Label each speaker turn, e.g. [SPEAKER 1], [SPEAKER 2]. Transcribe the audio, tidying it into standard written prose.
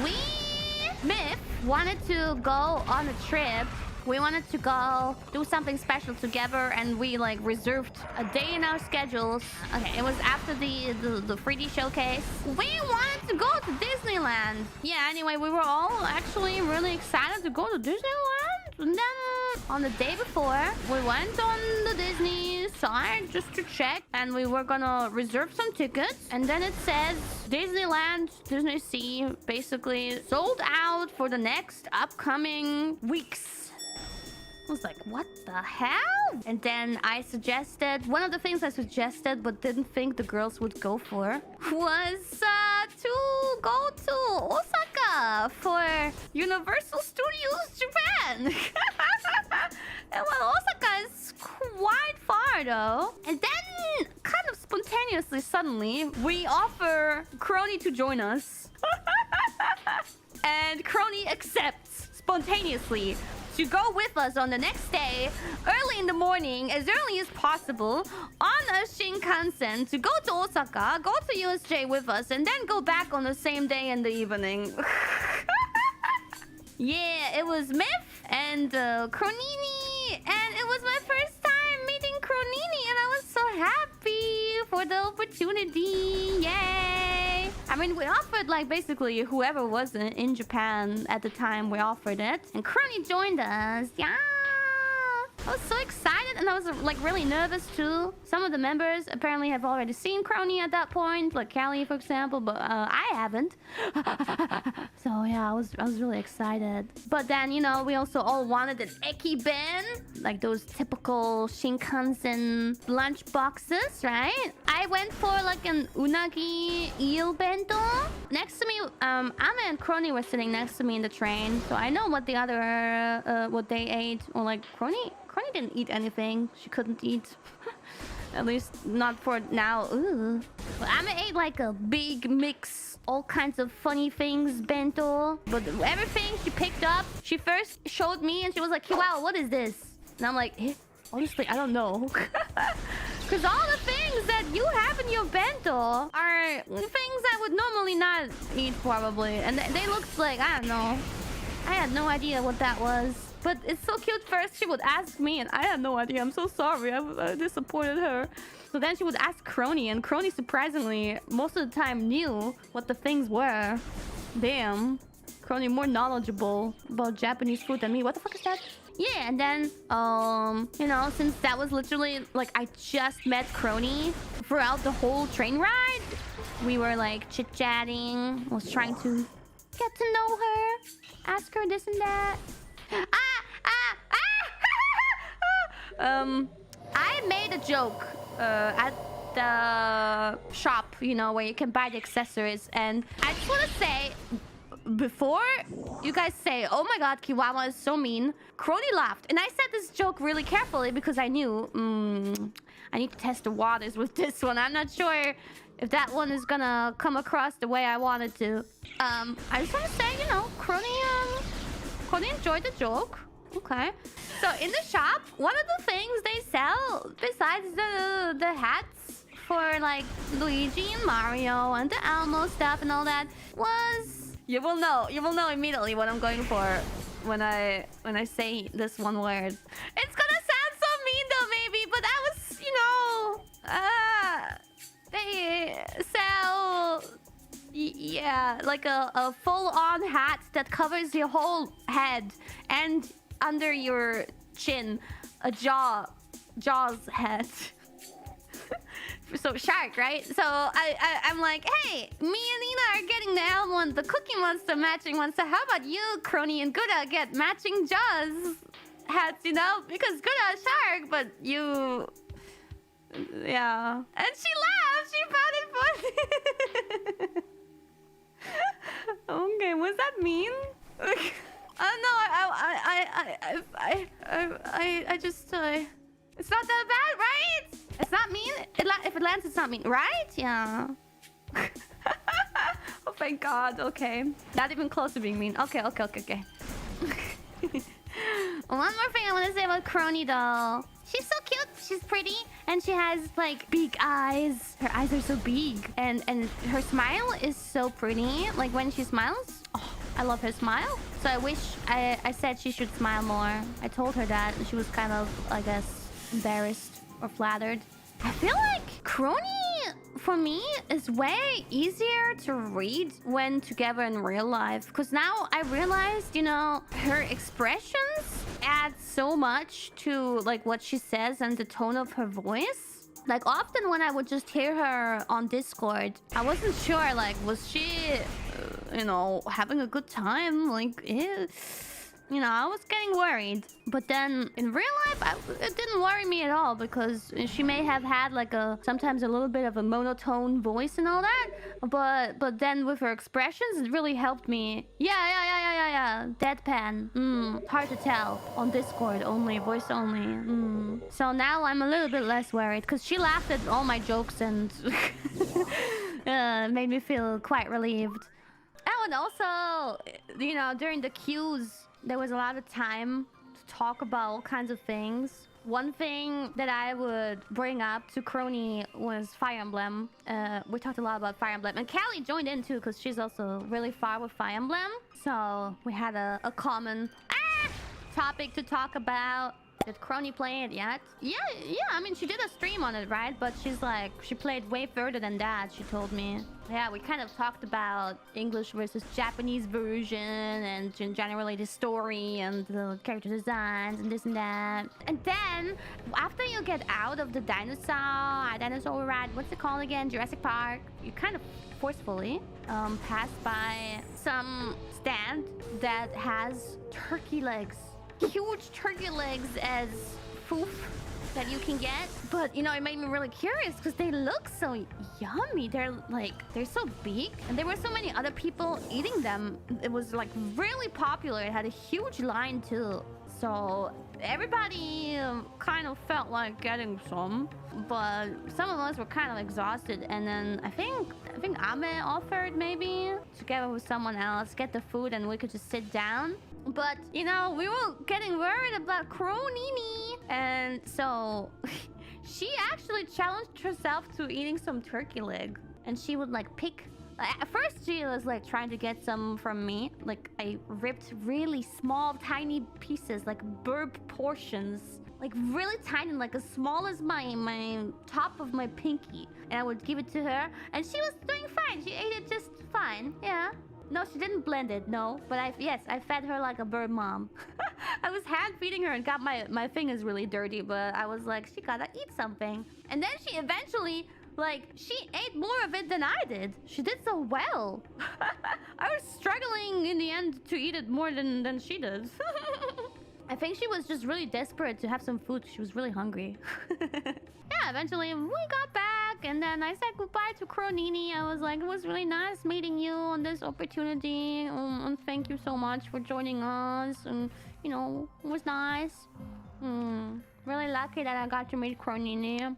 [SPEAKER 1] we, Myth, wanted to go on a trip. We wanted to go do something special together, and we like reserved a day in our schedules. Okay, it was after the 3D showcase. We wanted to go to Disneyland. Yeah, anyway, we were all actually really excited to go to Disneyland. And then on the day before, we went on the Disney site just to check, and we were gonna reserve some tickets. And then it says Disneyland, Disney Sea, basically sold out for the next upcoming weeks. I was like, what the hell? And then I suggested, one of the things I suggested but didn't think the girls would go for was to go to Osaka for Universal Studios Japan. And well, Osaka is quite far though. And then kind of spontaneously, suddenly, we offer Kronii to join us. And Kronii accepts spontaneously to go with us on the next day, early in the morning, as early as possible, on a Shinkansen to go to Osaka, go to USJ with us, and then go back on the same day in the evening. Yeah, it was Myth and Kronii, and it was my first time meeting Kronii, and I was so happy for the opportunity. Yay! I mean, we offered like basically whoever was in Japan at the time, we offered it, and Kronii joined us. Yeah, I was so excited, and I was like really nervous too. Some of the members apparently have already seen Kronii at that point, like Callie, for example, but I haven't. So yeah, I was really excited. But then, you know, we also all wanted an ekiben, like those typical Shinkansen lunch boxes, right? I went for like an unagi eel bento. Next to me, Ame and Kronii were sitting next to me in the train, so I know what the other what they ate. Or like Kronii didn't eat anything. She couldn't eat. At least not for now. Ooh. But Ame ate like a big mix, all kinds of funny things, bento. But everything she picked up, she first showed me and she was like, wow, what is this? And I'm like, eh? Honestly, I don't know. Because all the things that you have in your bento are things I would normally not eat, probably. And they looked like, I don't know. I had no idea what that was. But it's so cute. First, she would ask me, and I had no idea. I'm so sorry. I disappointed her. So then she would ask Kronii, and Kronii, surprisingly, most of the time knew what the things were. Damn. Kronii more knowledgeable about Japanese food than me. What the fuck is that? Yeah, and then, you know, since that was literally, like, I just met Kronii throughout the whole train ride, we were, like, chit-chatting. I was trying to get to know her, ask her this and that. I made a joke at the shop, you know, where you can buy the accessories, and I just want to say, before you guys say, oh my god, Kiwawa is so mean, Kronii laughed, and I said this joke really carefully because I knew I need to test the waters with this one. I'm not sure if that one is gonna come across the way I wanted to. I just want to say, you know, Kronii enjoyed the joke. Okay. So in the shop, one of the things they sell, besides the hats for like Luigi and Mario and the Elmo stuff and all that, was... You will know immediately what I'm going for when I say this one word. It's gonna sound so mean though, maybe, but that was, you know... they sell... Yeah, like a full-on hat that covers your whole head, and under your chin, a Jaws hat. So shark, right? So I'm like, hey, me and Ina are getting the Elmo and the Cookie Monster matching one. So how about you, Kronii and Gouda, get matching Jaws hats, you know? Because Gouda is shark, but you... Yeah. And she laughed. She found it funny. Okay, what does that mean? No, I just it's not that bad, right? It's not mean. If it lands, it's not mean, right? Yeah. Oh thank God. Okay, not even close to being mean. Okay. One more thing I want to say about Kronii though. She's so cute. She's pretty, and she has like big eyes. Her eyes are so big, and her smile is so pretty. Like when she smiles, oh, I love her smile. So I wish I said she should smile more. I told her that, and she was kind of, I guess, embarrassed or flattered. I feel like Kronii, for me, is way easier to read when together in real life. Because now I realized, you know, her expressions add so much to like what she says and the tone of her voice. Like often when I would just hear her on Discord, I wasn't sure, like, was she, you know, having a good time? Like, you know, I was getting worried. But then in real life, it didn't worry me at all, because she may have had like sometimes a little bit of a monotone voice and all that. But then with her expressions, it really helped me. Yeah. Deadpan. Hard to tell. On Discord only, voice only. So now I'm a little bit less worried, because she laughed at all my jokes and made me feel quite relieved. Oh, and also, you know, during the queues, there was a lot of time to talk about all kinds of things. One thing that I would bring up to Kronii was Fire Emblem. We talked a lot about Fire Emblem. And Callie joined in too, because she's also really far with Fire Emblem. So we had a common topic to talk about. Did Kronii play it yet? Yeah, I mean, she did a stream on it, right? But she's like, she played way further than that, she told me. Yeah, we kind of talked about English versus Japanese version, and generally the story and the character designs and this and that. And then, after you get out of the dinosaur ride, what's it called again? Jurassic Park. You kind of forcefully pass by some stand that has turkey legs. Huge turkey legs as foof that you can get. But, you know, it made me really curious because they look so yummy. They're so big. And there were so many other people eating them. It was like really popular. It had a huge line too. So everybody kind of felt like getting some. But some of us were kind of exhausted. And then I think Ame offered maybe together with someone else get the food and we could just sit down. But, you know, we were getting worried about Kronii. And so she actually challenged herself to eating some turkey leg. And she would like pick... At first she was like trying to get some from me. Like I ripped really small, tiny pieces, like burp portions. Like really tiny, like as small as my top of my pinky. And I would give it to her. And she was doing fine. She ate it just fine. Yeah. No, she didn't blend it, no. But I fed her like a bird mom. I was hand feeding her and got my fingers really dirty, but I was like, she gotta eat something. And then she eventually, like, she ate more of it than I did. She did so well. I was struggling in the end to eat it more than she did. I think she was just really desperate to have some food. She was really hungry. Yeah, eventually we got back, and then I said goodbye to Kronii. I was like, it was really nice meeting you on this opportunity. And thank you so much for joining us. And, you know, it was nice. Really lucky that I got to meet Kronii.